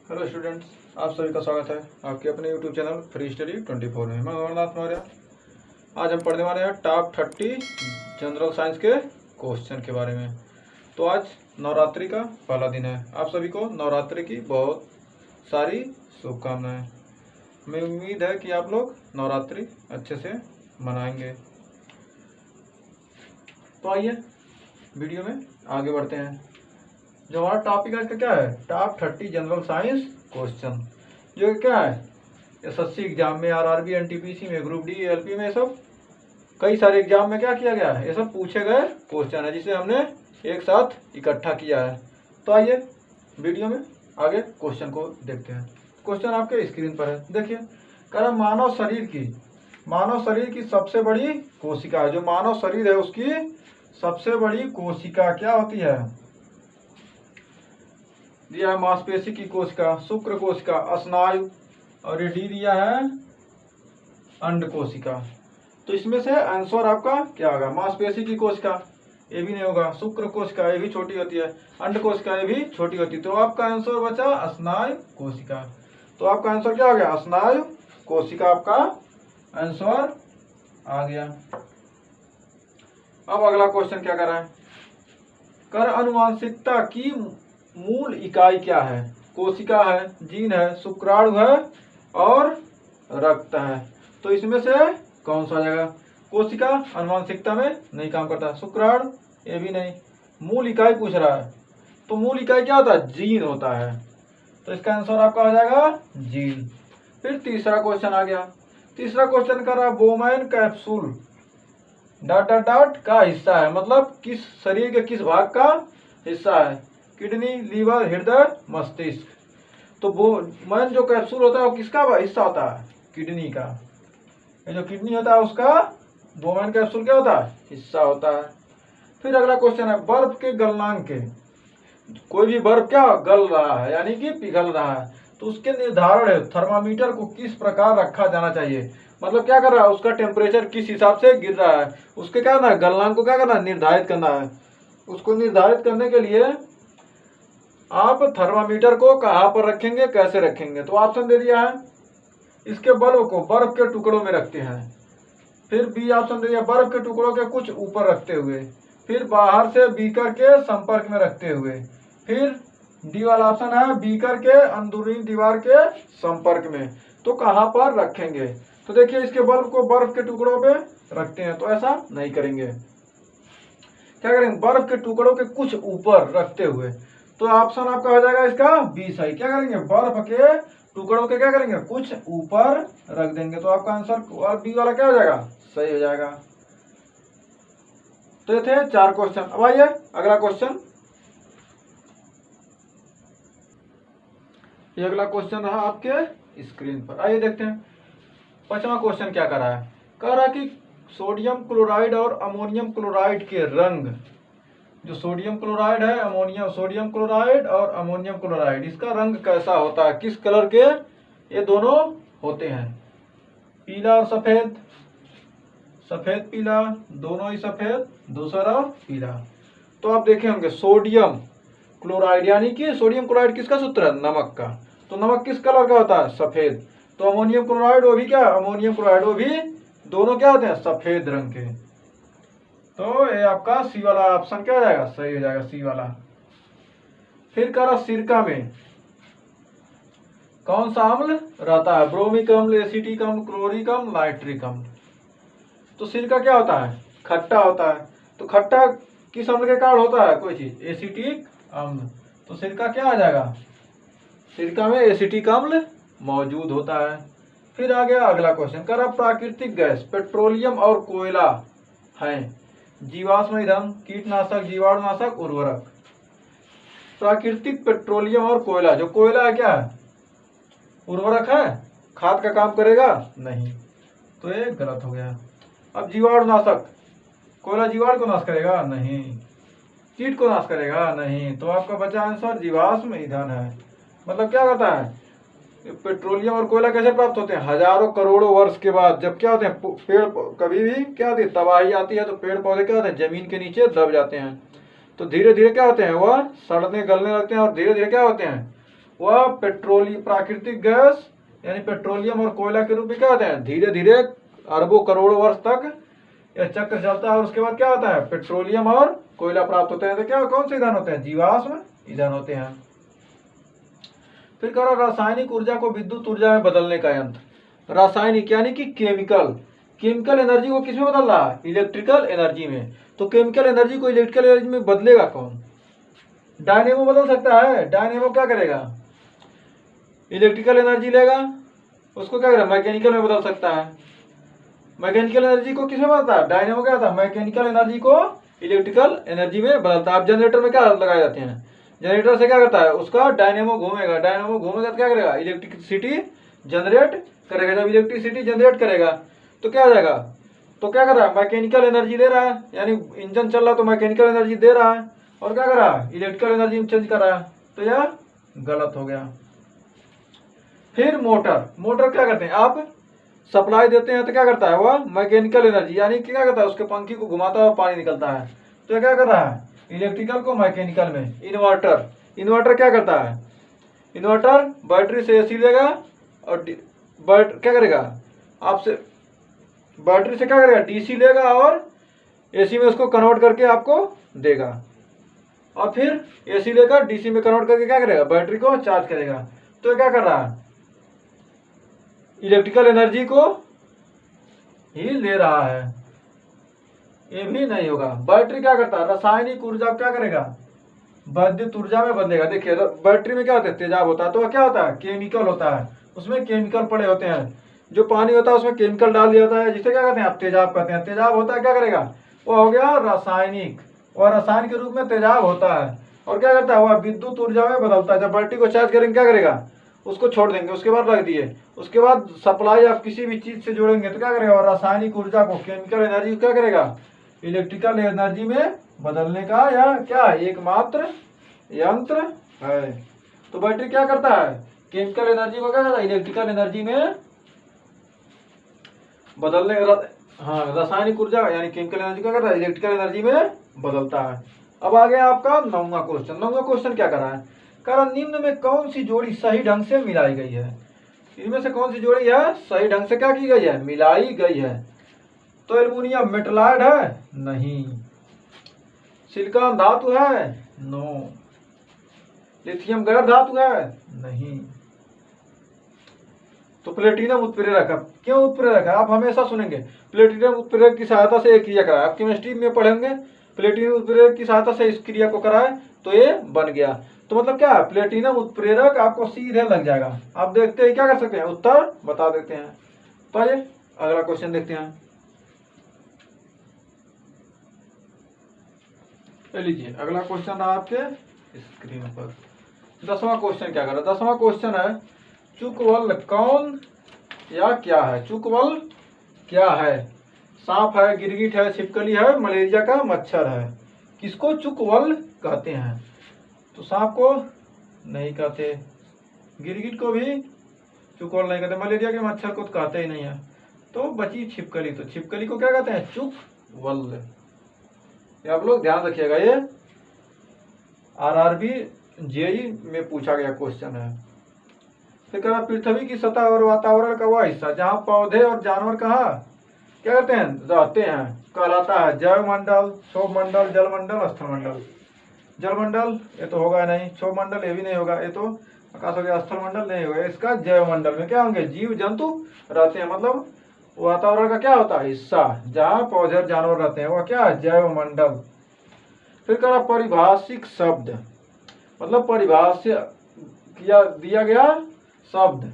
Hello students, आप सभी का स्वागत है आपके अपने यूट्यूब चैनल फ्री स्टडी 24 में। मैं अमरनाथ मौर्य। आज हम पढ़ने वाले हैं टॉप 30 जनरल साइंस के क्वेश्चन के बारे में। तो आज नवरात्रि का पहला दिन है। आप सभी को नवरात्रि की बहुत सारी शुभकामनाएं। मैं उम्मीद है कि आप लोग नवरात्रि अच्छे से मनाएंगे। तो आइए वीडियो में आगे बढ़ते हैं। जो हमारा टॉपिक आज का क्या है, टॉप 30 जनरल साइंस क्वेश्चन, जो क्या है एसएससी एग्जाम में, आरआरबी, एनटीपीसी में, ग्रुप डी, एलपी में, सब कई सारे एग्जाम में क्या किया गया है, ये सब पूछे गए क्वेश्चन है जिसे हमने एक साथ इकट्ठा किया है। तो आइए वीडियो में आगे क्वेश्चन को देखते हैं। क्वेश्चन आपके स्क्रीन पर है, देखिए। कह रहा मानव शरीर की सबसे बड़ी कोशिका है। जो मानव शरीर है उसकी सबसे बड़ी कोशिका क्या होती है? दिया है मांसपेशी की कोशिका, शुक्र कोशिका, स्नायु, और ये डी दिया है अंड कोशिका। तो इसमें से आंसर आपका क्या होगा? मांसपेशी की कोशिका ये भी नहीं होगा, शुक्र कोशिका ये भी छोटी होती है, अंड कोशिका ये भी छोटी होती है। तो आपका आंसर बचा स्नायु कोशिका। तो आपका आंसर क्या हो गया? स्नायु कोशिका आपका आंसर आ गया। अब अगला क्वेश्चन क्या कर रहा है? कर अनुवांशिकता की मूल इकाई क्या है? कोशिका है, जीन है, शुक्राणु है और रक्त है। तो इसमें से कौन सा आ जाएगा? कोशिका अनुवांशिकता में नहीं काम करता, शुक्राणु ये भी नहीं, मूल इकाई पूछ रहा है। तो मूल इकाई क्या होता है? जीन होता है। तो इसका आंसर आपका आ जाएगा जीन। फिर तीसरा क्वेश्चन आ गया। तीसरा क्वेश्चन कर रहा है Bowman capsule dot dot dot का हिस्सा है, मतलब किस शरीर के किस भाग का हिस्सा है? किडनी, लीवर, हृदय, मस्तिष्क। तो बोमैन जो कैप्सूल होता है वो किसका हिस्सा होता है? किडनी का। ये जो किडनी होता है उसका बोमैन कैप्सूल क्या होता है? हिस्सा होता है। फिर अगला क्वेश्चन है बर्फ के गलनांक के। कोई भी बर्फ क्या गल रहा है यानी कि पिघल रहा है, तो उसके निर्धारण है थर्मामीटर को किस प्रकार रखा जाना चाहिए। मतलब क्या कर रहा है, उसका टेम्परेचर किस हिसाब से गिर रहा है, उसके क्या करना है, गलनांक को क्या करना है, निर्धारित करना है। उसको निर्धारित करने के लिए आप थर्मामीटर को कहाँ पर रखेंगे, कैसे रखेंगे? तो ऑप्शन दे दिया है, इसके बल्ब को बर्फ के टुकड़ों में रखते हैं। फिर बी ऑप्शन दे दिया, बर्फ के टुकड़ों के कुछ ऊपर रखते हुए। फिर बाहर से बीकर के संपर्क में रखते हुए। फिर डी वाला ऑप्शन है, बीकर के अंदरूनी दीवार के संपर्क में। तो कहाँ पर रखेंगे? तो देखिए, इसके बल्ब को बर्फ के टुकड़ों पे रखते हैं, तो ऐसा नहीं करेंगे। क्या करेंगे? बर्फ के टुकड़ों के कुछ ऊपर रखते हुए। तो ऑप्शन आपका हो जाएगा इसका बी सही। क्या करेंगे? बर्फ के टुकड़ों के क्या करेंगे? कुछ ऊपर रख देंगे। तो आपका आंसर बी वाला क्या हो जाएगा? सही हो जाएगा। तो ये थे 4 क्वेश्चन। अब आइए अगला क्वेश्चन। ये अगला क्वेश्चन रहा आपके स्क्रीन पर, आइए देखते हैं। 5वां क्वेश्चन क्या कर रहा है? कह रहा है कि सोडियम क्लोराइड और अमोनियम क्लोराइड के रंग, जो सोडियम क्लोराइड है, सोडियम क्लोराइड और अमोनियम क्लोराइड, इसका रंग कैसा होता है? किस कलर के ये दोनों होते हैं? पीला और सफेद, सफेद पीला, दोनों ही सफेद, दूसरा पीला। तो आप देखे होंगे सोडियम क्लोराइड, यानी कि सोडियम क्लोराइड किसका सूत्र है? नमक का। तो नमक किस कलर का होता है? सफेद। तो अमोनियम क्लोराइड वो भी क्या? अमोनियम क्लोराइड वो भी दोनों क्या होते हैं? सफेद रंग के। तो ये आपका सी वाला ऑप्शन क्या हो जाएगा? सही हो जाएगा, सी वाला। फिर कह सिरका में कौन सा अम्ल रहता है? ब्रोमिक अम्ल, एसिटिक अम्ल, क्लोरिक अम्ल, नाइट्रिक अम्ल। तो सिरका क्या होता है? खट्टा होता है। तो खट्टा किस अम्ल के कारण होता है? कोई चीज, एसिटिक अम्ल। तो सिरका क्या आ जाएगा? सिरका में एसिटिक अम्ल मौजूद होता है। फिर आ गया अगला क्वेश्चन। कह रहा प्राकृतिक गैस पेट्रोलियम और कोयला है जीवाश्म ईंधन, कीटनाशक, जीवाणुनाशक, उर्वरक। प्राकृतिक पेट्रोलियम और कोयला, जो कोयला है क्या है? उर्वरक है? खाद का काम करेगा? नहीं। तो ये गलत हो गया। अब जीवाणुनाशक, कोयला जीवाणु को नाश करेगा? नहीं। कीट को नाश करेगा? नहीं। तो आपका बचा आंसर जीवाश्म ईंधन है। मतलब क्या कहता है, पेट्रोलियम और कोयला कैसे प्राप्त होते हैं? हजारों करोड़ों वर्ष के बाद, जब क्या होते हैं, पेड़ कभी भी क्या होती है, तबाही आती है, तो पेड़ पौधे क्या होते हैं, जमीन के नीचे दब जाते हैं। तो धीरे धीरे क्या होते हैं, वह सड़ने गलने लगते हैं और धीरे धीरे क्या होते हैं, वह पेट्रोलियम प्राकृतिक गैस यानी पेट्रोलियम और कोयला के रूप में क्या होते हैं, धीरे धीरे अरबों करोड़ों वर्ष तक यह चक्र चलता है और उसके बाद क्या होता है, पेट्रोलियम और कोयला प्राप्त होते हैं। तो क्या कौन से ईंधन होते हैं, जीवाश्म ईंधन होते हैं। फिर करो रासायनिक ऊर्जा को विद्युत ऊर्जा में बदलने का यंत्र। रासायनिक यानी कि केमिकल एनर्जी को किसमें बदल रहा है, इलेक्ट्रिकल एनर्जी में। तो केमिकल एनर्जी को इलेक्ट्रिकल एनर्जी में बदलेगा कौन, डायनेमो बदल सकता है। डायनेमो क्या करेगा, इलेक्ट्रिकल एनर्जी लेगा, उसको क्या करेगा, मैकेनिकल में बदल सकता है। मैकेनिकल एनर्जी को किसमें बदलता है, डायनेमो क्या होता है, मैकेनिकल एनर्जी को इलेक्ट्रिकल एनर्जी में बदलता है। अब जनरेटर में क्या लगाए जाते हैं, जनरेटर से क्या करता है, उसका डायनेमो घूमेगा, डायनेमो घूमेगा तो क्या करेगा, इलेक्ट्रिसिटी जनरेट करेगा। जब इलेक्ट्रिसिटी जनरेट करेगा तो क्या हो जाएगा, तो क्या कर रहा है, मैकेनिकल एनर्जी ले रहा है, यानी इंजन चल रहा है तो मैकेनिकल एनर्जी दे रहा है, और क्या कर रहा है, इलेक्ट्रिकल एनर्जी में चेंज कर रहा है। तो यह गलत हो गया। फिर मोटर क्या करते हैं, आप सप्लाई देते हैं तो क्या करता है, वह मैकेनिकल एनर्जी यानी क्या करता है, उसके पंखी को घुमाता है और पानी निकलता है। तो ये क्या कर रहा है, इलेक्ट्रिकल को मैकेनिकल में। इन्वर्टर क्या करता है, इन्वर्टर बैटरी से एसी लेगा और क्या करेगा, आपसे बैटरी से क्या करेगा, डीसी लेगा और एसी में उसको कन्वर्ट करके आपको देगा, और फिर एसी लेकर डीसी में कन्वर्ट करके क्या करेगा, बैटरी को चार्ज करेगा। तो ये क्या कर रहा है, इलेक्ट्रिकल एनर्जी को ही ले रहा है। ये भी नहीं होगा। बैटरी क्या करता है, रासायनिक ऊर्जा क्या करेगा, विद्युत ऊर्जा में बदलेगा। देखिए बैटरी में क्या होता है, तेजाब होता है, तो क्या होता है, केमिकल होता है, उसमें केमिकल पड़े होते हैं। जो पानी होता है उसमें केमिकल डाल दिया होता है, जिसे क्या कहते हैं, आप तेजाब कहते हैं। तेजाब होता है, क्या करेगा, वो हो गया रासायनिक, और रसायन के रूप में तेजाब होता है, और क्या करता है, वह विद्युत ऊर्जा में बदलता है। जब बैटरी को चार्ज करेंगे क्या करेगा, उसको छोड़ देंगे, उसके बाद रख दिए, उसके बाद सप्लाई आप किसी भी चीज से जोड़ेंगे तो क्या करेगा, और रासायनिक ऊर्जा को केमिकल एनर्जी क्या करेगा, इलेक्ट्रिकल एनर्जी में बदलने का या क्या एकमात्र यंत्र है। तो बैटरी क्या करता है, केमिकल एनर्जी को क्या करता है, इलेक्ट्रिकल एनर्जी में बदलने, हाँ रासायनिक ऊर्जा यानी केमिकल एनर्जी क्या करता है, इलेक्ट्रिकल एनर्जी में बदलता है। अब आ गया आपका 9वां क्वेश्चन। 9वां क्वेश्चन क्या कर रहा है, कारण निम्न में कौन सी जोड़ी सही ढंग से मिलाई गई है। इनमें से कौन सी जोड़ी है, सही ढंग से क्या की गई है, मिलाई गई है। तो एल्युमिनियम मेटलाइड है, नहीं। सिलिकॉन धातु है, नो। लिथियम गैर धातु है, नहीं। तो प्लेटिनम उत्प्रेरक है। क्यों उत्प्रेरक है, आप हमेशा सुनेंगे प्लेटिनम उत्प्रेरक की सहायता से एक क्रिया कराए, आप केमिस्ट्री में पढ़ेंगे प्लेटिनम उत्प्रेरक की सहायता से इस क्रिया को कराए तो ये बन गया। तो मतलब क्या है, प्लेटिनम उत्प्रेरक आपको सीधे लग जाएगा। आप देखते हैं क्या कर सकते हैं, उत्तर बता देते हैं। तो आइए अगला क्वेश्चन देखते हैं। लीजिए अगला क्वेश्चन रहा आपके स्क्रीन पर। 10वां क्वेश्चन क्या कर रहा है, 10वां क्वेश्चन है चुकवल कौन या क्या है। चुकवल क्या है, सांप है, गिरगिट है, छिपकली है, मलेरिया का मच्छर है। किसको चुकवल कहते हैं, तो सांप को नहीं कहते, गिरगिट को भी चुकवल नहीं कहते, मलेरिया के मच्छर को तो कहते ही नहीं है। तो बची छिपकली, तो छिपकली को क्या कहते हैं, चुकवल। आप लोग ध्यान रखिएगा, ये आरआरबी जेई में पूछा गया क्वेश्चन है। फिर कहा पृथ्वी की सतह और वातावरण का वह हिस्सा जहाँ पौधे और जानवर कहाँ क्या करते हैं, रहते हैं, कहलाता है जैव मंडल, क्षोभ मंडल, जल मंडल, स्थल मंडल। जल मंडल ये तो होगा नहीं, क्षोभ मंडल ये भी नहीं होगा, ये तो आकाश हो गया, स्थल मंडल नहीं होगा। इसका जैव मंडल में क्या होंगे, जीव जंतु रहते हैं, मतलब वातावरण का क्या होता है, हिस्सा जहाँ पौधे और जानवर रहते हैं, वह क्या है, जैव मंडल। फिर कहा परिभाषिक शब्द, मतलब परिभाषा किया दिया गया शब्द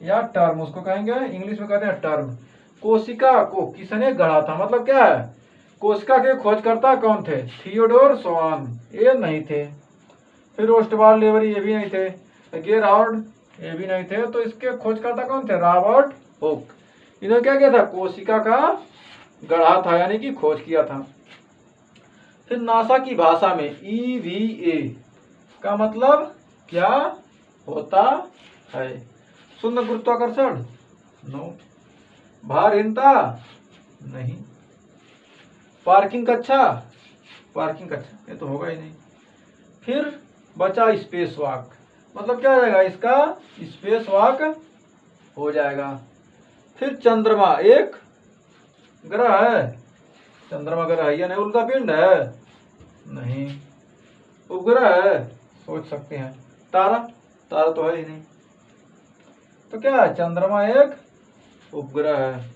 या टर्म, उसको कहेंगे इंग्लिश में कहते हैं टर्म। कोशिका को किसने गढ़ा था, मतलब क्या है, कोशिका के खोजकर्ता कौन थे, थियोडोर स्वान, ये नहीं थे। फिर रोस्टवाल लेवरी, ये भी नहीं थे। गेरहार्ड, ये भी नहीं थे। तो इसके खोजकर्ता कौन थे, रॉबर्ट हुक। इन्होंने क्या किया था, कोशिका का गढ़ा था, यानी कि खोज किया था। फिर नासा की भाषा में EVA का मतलब क्या होता है, शून्य गुरुत्वाकर्षण, नो। भारहीनता, नहीं। पार्किंग कक्षा, पार्किंग कक्षा ये तो होगा ही नहीं। फिर बचा स्पेस वॉक, मतलब क्या हो जाएगा, इसका स्पेस वॉक हो जाएगा। फिर चंद्रमा एक ग्रह है, चंद्रमा ग्रह है या नहीं, उल्का पिंड है, नहीं, उपग्रह है, सोच सकते हैं, तारा, तारा तो है ही नहीं, तो क्या है, चंद्रमा एक उपग्रह है।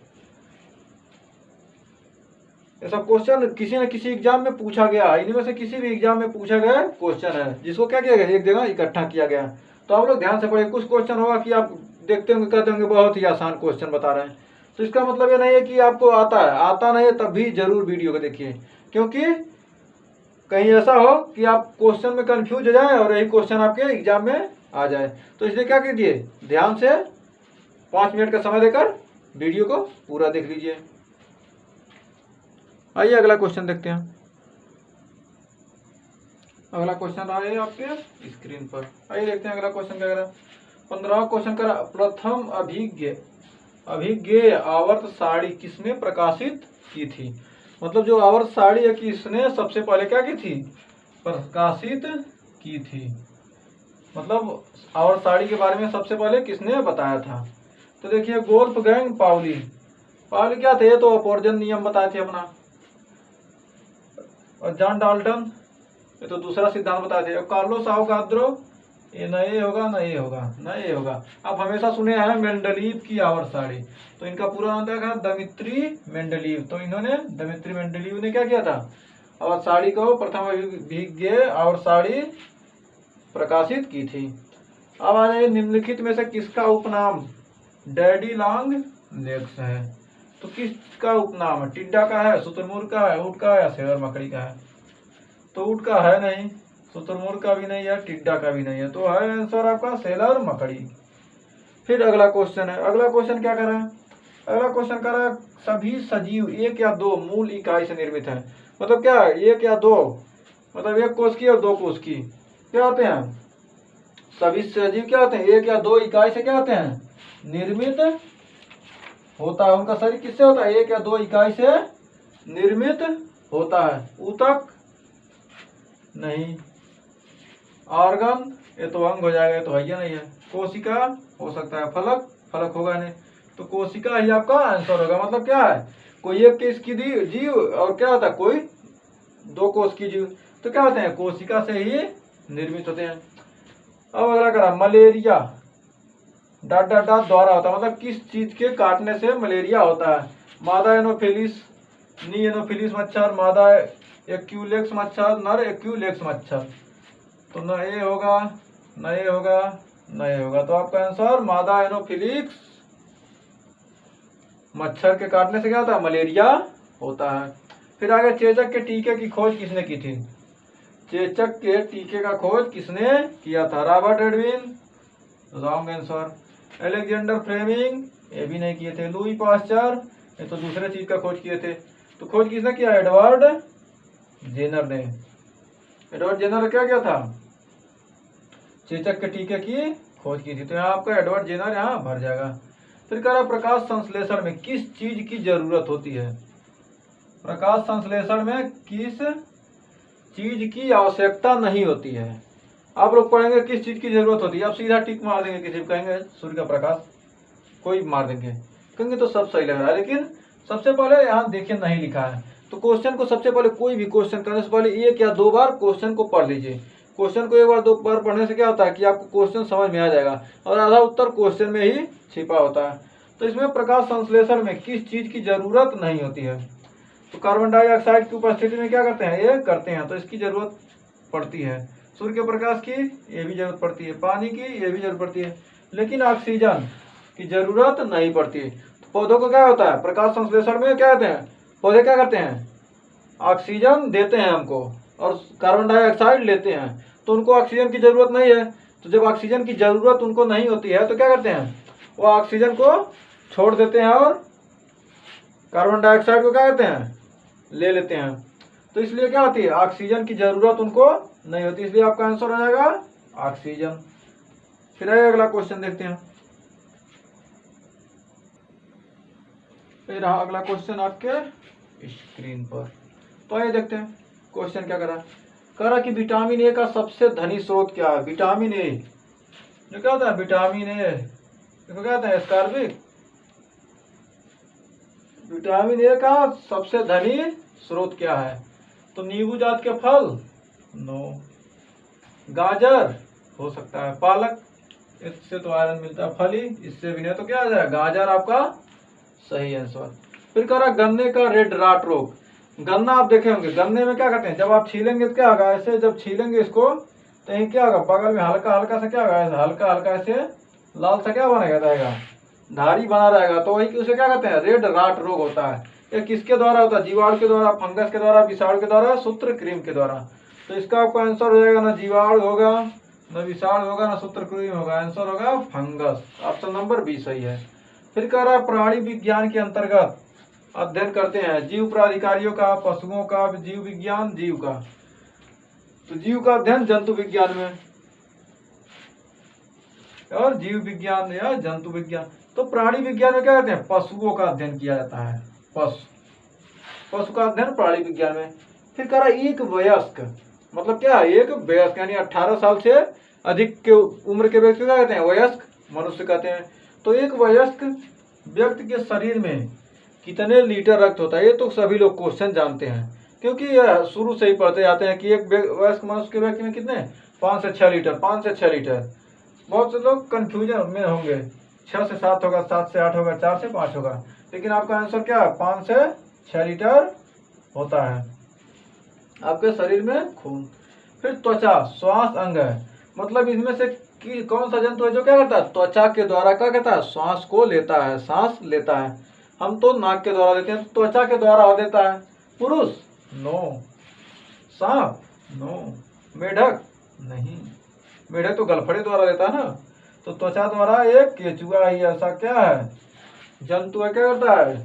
ऐसा क्वेश्चन किसी न किसी एग्जाम में पूछा गया, इनमें से किसी भी एग्जाम में पूछा गया क्वेश्चन है, जिसको क्या किया गया, एक जगह इकट्ठा किया गया। तो आप लोग ध्यान से पढ़िए, कुछ क्वेश्चन होगा कि आप देखते होंगे, कहते होंगे बहुत ही आसान क्वेश्चन बता रहे हैं, तो इसका मतलब ये नहीं है कि आपको आता है, आता नहीं है तब भी जरूर वीडियो को देखिए, क्योंकि कहीं ऐसा हो कि आप क्वेश्चन में कंफ्यूज हो जाए और यही क्वेश्चन आपके एग्जाम में आ जाए। तो इसलिए क्या कीजिए, ध्यान से 5 मिनट का समय देकर वीडियो को पूरा देख लीजिए। आइए अगला क्वेश्चन देखते हैं। अगला क्वेश्चन आ रहा है आपके स्क्रीन पर, आइए देखते हैं अगला क्वेश्चन क्या करा। 15वां क्वेश्चन करा, प्रथम अभिज्ञेय आवर्त साड़ी किसने प्रकाशित की थी। मतलब जो आवर्त साड़ी है, किसने सबसे पहले क्या की थी, प्रकाशित की थी। मतलब आवर्त साड़ी के बारे में सबसे पहले किसने बताया था। तो देखिए, वोल्फगैंग पाउली क्या थे, तो अपवर्जन नियम बताए थे अपना, और जॉन डाल्टन ये तो दूसरा सिद्धांत बताए थे, और कार्लोस अवोगाद्रो, ये नहीं होगा, नहीं होगा, नहीं होगा। आप हमेशा सुने हैं मेंडलीव की आवर्त साड़ी, तो इनका पूरा नाम क्या था, दमित्री मेंडलीव। तो इन्होंने, दमित्री मेंडलीव ने क्या किया था, आवर्त साड़ी को प्रथम अभिज्ञेय आवर्त साड़ी प्रकाशित की थी। अब आ जाइए, निम्नलिखित में से किसका उपनाम डैडी लॉन्ग लेग्स है। तो किसका उपनाम है, टिड्डा का है, शुतुरमुर्ग का है, ऊँट का है, या शेर मकड़ी का है। तो ऊँट का है नहीं, शुतुरमुर्ग का भी नहीं है, टिड्डा का भी नहीं है, तो है आंसर आपका सेलर मकड़ी। फिर अगला क्वेश्चन है, अगला क्वेश्चन क्या कर रहा है, अगला क्वेश्चन कर रहा है, सभी सजीव एक या दो मूल इकाई से निर्मित है। मतलब क्या है, एक या दो, मतलब एक कोश की और दो कोश की क्या होते हैं, सभी सजीव क्या होते हैं, एक या दो इकाई से क्या होते हैं, निर्मित होता है। उनका शरीर किससे होता है, एक या दो इकाई से निर्मित होता है। ऊतक नहीं, ऑर्गन ये तो अंग हो जाएगा, ये तो है नहीं है। कोशिका हो सकता है, फलक, फलक होगा नहीं, तो कोशिका ही आपका आंसर होगा। मतलब क्या है, कोई एक केस की जीव और क्या होता है, कोई दो कोश की जीव, तो क्या होते हैं, कोशिका से ही निर्मित होते हैं। अब अगला करा, मलेरिया डॉट डॉट डॉट द्वारा होता है। मतलब किस चीज के काटने से मलेरिया होता है। मादा एनोफिलिस, नी एनोफिलिस मच्छर, मादा एक्यूलेक्स मच्छर, नर एक्यूलेक्स मच्छर। तो न ये होगा, न ये होगा, न ये होगा, तो आपका आंसर मादा एनोफिलिक्स मच्छर के काटने से क्या होता है, मलेरिया होता है। फिर आगे, चेचक के टीके की खोज किसने की थी। चेचक के टीके का खोज किसने किया था, Robert Edwin, wrong answer. Alexander Fleming, ये भी नहीं किए थे। लुई पास्चर, ये तो दूसरे चीज का खोज किए थे। तो खोज किसने किया, एडवर्ड जेनर ने। एडवर्ड जेनर क्या किया था, चेचक के टीके की खोज की थी। तो यहाँ आपका एडवर्ड जेनर यहाँ भर जाएगा। फिर कह रहा, प्रकाश संश्लेषण में किस चीज की जरूरत होती है। प्रकाश संश्लेषण में किस चीज की आवश्यकता नहीं होती है। आप लोग पढ़ेंगे किस चीज की जरूरत होती है, आप सीधा टिक मार देंगे, किसी को कहेंगे सूर्य का प्रकाश, कोई मार देंगे, कहेंगे तो सब सही लग रहा है, लेकिन सबसे पहले यहाँ देखिए नहीं लिखा है। तो क्वेश्चन को सबसे पहले, कोई भी क्वेश्चन करने से पहले एक या दो बार क्वेश्चन को पढ़ लीजिए। क्वेश्चन को एक बार दो बार पढ़ने से क्या होता है कि आपको क्वेश्चन समझ में आ जाएगा, और आधा उत्तर क्वेश्चन में ही छिपा होता है। तो इसमें प्रकाश संश्लेषण में किस चीज की जरूरत नहीं होती है। तो कार्बन डाइऑक्साइड की उपस्थिति में क्या करते हैं, ये करते हैं, तो इसकी जरूरत पड़ती है। सूर्य के प्रकाश की ये भी जरूरत पड़ती है, पानी की ये भी जरूरत पड़ती है, लेकिन ऑक्सीजन की जरूरत नहीं पड़ती। तो पौधों को क्या होता है, प्रकाश संश्लेषण में क्या कहते हैं, पौधे क्या करते हैं, ऑक्सीजन देते हैं हमको, और कार्बन डाइऑक्साइड लेते हैं, तो उनको ऑक्सीजन की जरूरत नहीं है। तो जब ऑक्सीजन की जरूरत उनको नहीं होती है, तो क्या करते हैं, वो ऑक्सीजन को छोड़ देते हैं और कार्बन डाइऑक्साइड को क्या करते हैं, ले लेते हैं। तो इसलिए क्या होती है, ऑक्सीजन की जरूरत उनको नहीं होती, इसलिए आपका आंसर हो जाएगा ऑक्सीजन। फिर आइए अगला क्वेश्चन देखते हैं। फिर अगला क्वेश्चन आपके स्क्रीन पर, तो आइए देखते हैं क्वेश्चन क्या करा। कह रहा कि विटामिन ए का सबसे धनी स्रोत क्या है। विटामिन ए जो क्या होता है विटामिन ए, इसको क्या कहते हैं एस्कॉर्बिक। विटामिन ए का सबसे धनी स्रोत क्या है? तो नींबू जात के फल, नो। गाजर हो सकता है, पालक, इससे तो आयरन मिलता है। फली, इससे भी नहीं, तो क्या आ जाएगा गाजर आपका सही आंसर। फिर कह रहा गन्ने का रेड राट रोग। गन्ना आप देखे होंगे, गन्ने में क्या करते हैं जब आप छीलेंगे तो क्या होगा, ऐसे जब छीलेंगे इसको तो ये क्या होगा बगल में हल्का हल्का सा क्या होगा, हल्का हल्का ऐसे लाल सा क्या बनेगा रहेगा, धारी बना रहेगा। तो वही उसे क्या कहते हैं रेड राट रोग होता है। ये किसके द्वारा होता है? जीवाणु के द्वारा, फंगस के द्वारा, विषाणु के द्वारा, सूत्रकृमि के द्वारा। तो इसका आपका आंसर हो जाएगा ना जीवाणु होगा, न विषाणु होगा, ना सूत्रकृमि होगा, आंसर होगा फंगस। ऑप्शन नंबर बी सही है। फिर कह रहा प्राणी विज्ञान के अंतर्गत अध्ययन करते हैं जीव प्राधिकारियों का, पशुओं का, जीव विज्ञान, जीव का। तो जीव का अध्ययन जंतु विज्ञान में, और जीव विज्ञान या जंतु विज्ञान। तो प्राणी विज्ञान में क्या कहते हैं पशुओं का अध्ययन किया जाता है, पशु का अध्ययन प्राणी विज्ञान में। फिर कह रहा एक वयस्क मतलब क्या है, एक वयस्क यानी 18 साल से अधिक के उम्र के व्यक्ति क्या कहते हैं वयस्क मनुष्य कहते हैं। तो एक वयस्क व्यक्ति के शरीर में कितने लीटर रक्त होता है, ये तो सभी लोग क्वेश्चन जानते हैं क्योंकि शुरू से ही पढ़ते जाते हैं कि एक वयस्क मनुष्य के व्यक्ति में कितने 5 से 6 लीटर, 5 से 6 लीटर। बहुत से लोग कंफ्यूजन में होंगे, 6 से 7 होगा, 7 से 8 होगा, 4 से 5 होगा, लेकिन आपका आंसर क्या है 5 से 6 लीटर होता है आपके शरीर में खून। फिर त्वचा श्वास अंग है, मतलब इसमें से कि कौन सा जंतु है जो क्या करता है त्वचा के द्वारा क्या कहता है श्वास को लेता है, सांस लेता है। हम तो नाक के द्वारा लेते हैं, तो त्वचा के द्वारा हो देता है पुरुष, नो। सांप, नो। मेढक, नहीं, मेढक तो गलफड़े द्वारा लेता है ना। तो त्वचा द्वारा एक केचुआ ही ऐसा क्या है जंतु है, क्या करता है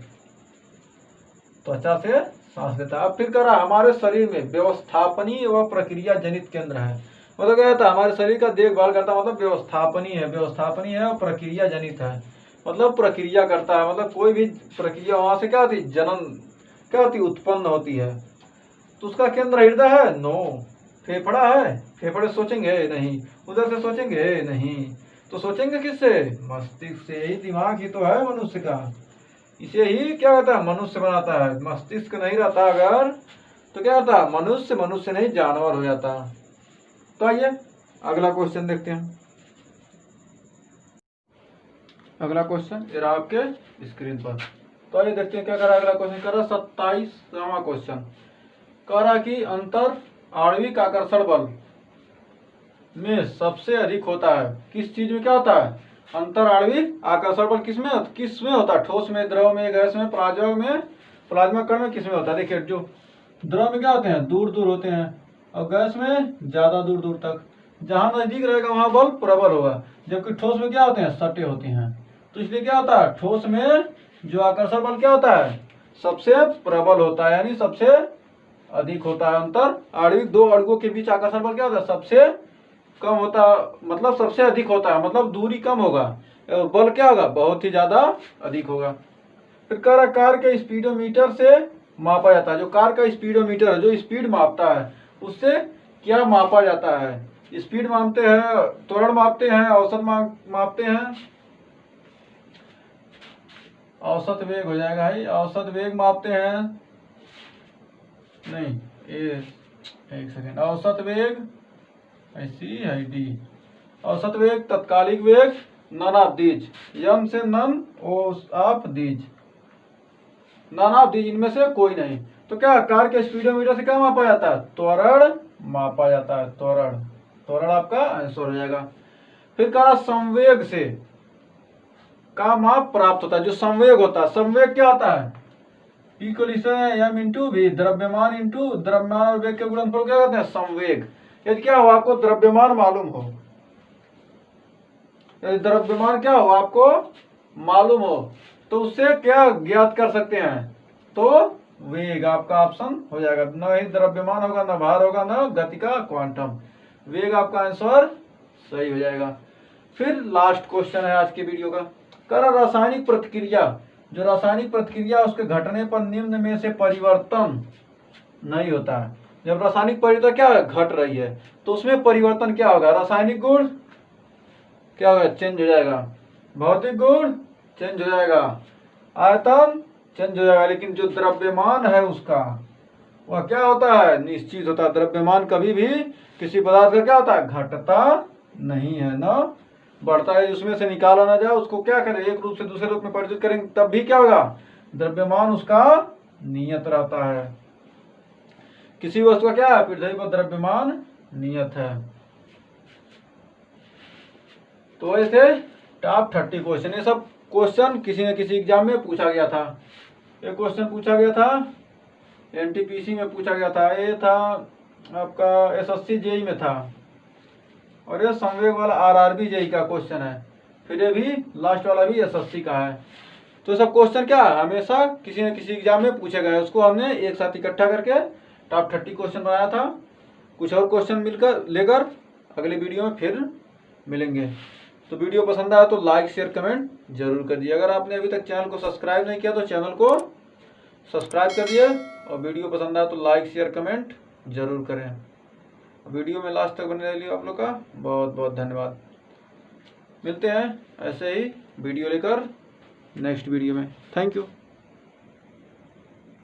त्वचा से सांस लेता है। अब फिर कह रहा हमारे शरीर में व्यवस्थापनीय व प्रक्रिया जनित केंद्र है, मतलब क्या कहता है हमारे शरीर का देखभाल करता है, मतलब व्यवस्थापनीय है और प्रक्रिया जनित है, मतलब प्रक्रिया करता है, मतलब कोई भी प्रक्रिया वहां से क्या होती जनन क्या होती उत्पन्न होती है। तो उसका केंद्र हृदय है, नो। फेफड़ा है, फेफड़े सोचेंगे नहीं, उधर से सोचेंगे नहीं, तो सोचेंगे किससे मस्तिष्क से। यही दिमाग ही तो है मनुष्य का, इसे ही क्या कहता है मनुष्य बनाता है। मस्तिष्क नहीं रहता अगर तो क्या होता है मनुष्य नहीं जानवर हो जाता। तो आइए अगला क्वेश्चन देखते हैं। अगला क्वेश्चन ये रहा आपके स्क्रीन पर। तो आइए देखते हैं क्या कर रहा है अगला क्वेश्चन। कर रहा 27वां क्वेश्चन। कह रहा कि अंतर आणविक आकर्षण बल में सबसे अधिक होता है किस चीज में, क्या होता है अंतर आणविक आकर्षण बल किसमें होता है, ठोस में, द्रव में, गैस में, प्लाज्मा कण में, किसमें होता है। देखिए जो द्रव में क्या होते हैं दूर दूर होते हैं, और गैस में ज्यादा दूर दूर तक, जहां नजदीक रहेगा वहां बल प्रबल होगा, जबकि ठोस में क्या होते हैं सटे होते हैं। तो इसलिए क्या होता है ठोस में जो आकर्षण बल क्या होता है सबसे प्रबल होता है, यानी सबसे अधिक होता है। अंतर आणविक दो अणुओं के बीच आकर्षण बल क्या होता है सबसे कम होता, मतलब सबसे अधिक होता है, मतलब दूरी कम होगा और बल क्या होगा बहुत ही ज्यादा अधिक होगा। फिर कह रहा कार के स्पीडोमीटर से मापा जाता है, जो कार का स्पीडोमीटर है जो स्पीड मापता है उससे क्या मापा जाता है। स्पीड मापते हैं, त्वरण मापते हैं, औसत मापते हैं, औसत वेग हो जाएगा ही, औसत वेग मापते हैं, नहीं एक सेकेंड, औसत वेग ऐसी है डी, औसत वेग, तत्कालिक वेग, नन ऑफ दीज, यम से none of these, none of these इनमें से कोई नहीं। तो क्या कार के स्पीडोमीटर से क्या मापा जाता है त्वरण मापा जाता है, त्वरण आपका आंसर हो जाएगा। फिर कह रहा संवेग से का माप प्राप्त होता है, जो संवेग होता है, संवेग क्या होता है m इंटू भी, द्रव्यमान इंटू द्रव्यमान और वेग के गुणनफल क्या कहते हैं संवेग। यदि क्या हो आपको द्रव्यमान मालूम हो, यदि द्रव्यमान क्या हो आपको मालूम हो तो उससे क्या ज्ञात कर सकते हैं, तो वेग आपका ऑप्शन हो जाएगा। न ही द्रव्यमान होगा, न भार होगा, न गति का क्वांटम, वेग आपका आंसर सही हो जाएगा। फिर लास्ट क्वेश्चन है आज के वीडियो का। कर रासायनिक प्रतिक्रिया, जो रासायनिक प्रतिक्रिया उसके घटने पर निम्न में से परिवर्तन नहीं होता है। जब रासायनिक प्रतिक्रिया क्या घट रही है तो उसमें परिवर्तन क्या होगा, रासायनिक गुण क्या होगा, चेंज हो जाएगा। भौतिक गुण चेंज हो जाएगा, आयतन चेंज हो जाएगा, लेकिन जो द्रव्यमान है उसका वह क्या होता है, निश्चित होता है। द्रव्यमान कभी भी किसी पदार्थ का क्या होता है, घटता नहीं है ना बढ़ता है। जिसमें से निकाला ना जाए उसको क्या करें, एक रूप से दूसरे रूप में परिवर्तित करेंगे, तब भी क्या होगा, द्रव्यमान उसका नियत रहता है। किसी वस्तु का क्या है, पृथ्वी पर द्रव्यमान नियत है। तो ऐसे टॉप 30 क्वेश्चन, ये सब क्वेश्चन किसी न किसी एग्जाम में पूछा गया था। एक क्वेश्चन पूछा गया था एनटीपीसी में पूछा गया था, ये था आपका एसएससी जेई में था, और ये संवेग वाला आरआरबी जेई का क्वेश्चन है। फिर ये भी लास्ट वाला भी एसएससी का है। तो सब क्वेश्चन क्या है, हमेशा किसी न किसी एग्जाम में पूछे गए, उसको हमने एक साथ इकट्ठा करके टॉप 30 क्वेश्चन बनाया था। कुछ और क्वेश्चन मिलकर लेकर अगले वीडियो में फिर मिलेंगे। तो वीडियो पसंद आया तो लाइक शेयर कमेंट जरूर कर दिए। अगर आपने अभी तक चैनल को सब्सक्राइब नहीं किया तो चैनल को सब्सक्राइब कर दिए, और वीडियो पसंद आया तो लाइक शेयर कमेंट जरूर करें। वीडियो में लास्ट तक बने रहिए, आप लोग का बहुत बहुत धन्यवाद। मिलते हैं ऐसे ही वीडियो लेकर नेक्स्ट वीडियो में। Thank you.